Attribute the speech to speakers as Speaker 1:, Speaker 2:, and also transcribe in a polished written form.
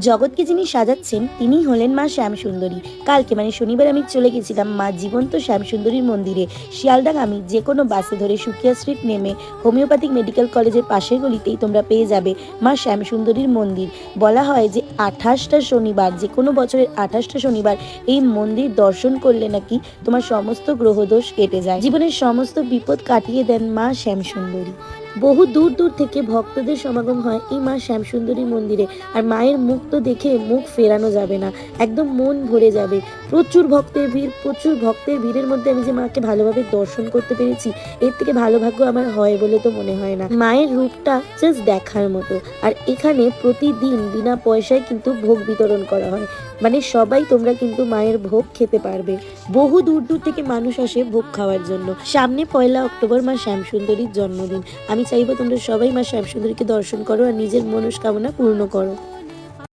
Speaker 1: জগৎকে যিনি সাজাচ্ছেন তিনিই হলেন মা শ্যামসুন্দরী। কালকে মানে শনিবার আমি চলে গেছিলাম মা জীবন্ত শ্যামসুন্দরীর মন্দিরে। শিয়ালদাগামী যে কোনো বাসে ধরে সুকিয়া স্ট্রিট নেমে হোমিওপ্যাথিক মেডিকেল কলেজের পাশের গলিতেই তোমরা পেয়ে যাবে মা শ্যামসুন্দরীর মন্দির। বলা হয় যে 28টা শনিবার, যে কোনো বছরের 28টা শনিবার এই মন্দির দর্শন করলে নাকি তোমার সমস্ত গ্রহদোষ কেটে যায়, জীবনের সমস্ত বিপদ কাটিয়ে দেন মা শ্যামসুন্দরী। বহু দূর দূর থেকে ভক্তদের সমাগম হয় এই মা শ্যামসুন্দরী মন্দিরে। আর মায়ের মুখ তো দেখে মুখ ফেরানো যাবে না, একদম মন ভরে যাবে। প্রচুর ভক্তের ভিড়ের মধ্যে আমি যে মাকে ভালোভাবে দর্শন করতে পেরেছি, এর থেকে ভালো ভাগ্য আমার হয় বলে তো মনে হয় না। মায়ের রূপটা জাস্ট দেখার মতো। আর এখানে প্রতিদিন বিনা পয়সায় কিন্তু ভোগ বিতরণ করা হয়, মানে সবাই তোমরা কিন্তু মায়ের ভোগ খেতে পারবে। বহু দূর দূর থেকে মানুষ আসে ভোগ খাওয়ার জন্য। সামনে 1 অক্টোবর মা শ্যামসুন্দরীর জন্মদিন। আমি চাইবো তোমরা সবাই মা শ্যামসুন্দরীকে দর্শন করো আর নিজের মনস্কামনা পূর্ণ করো।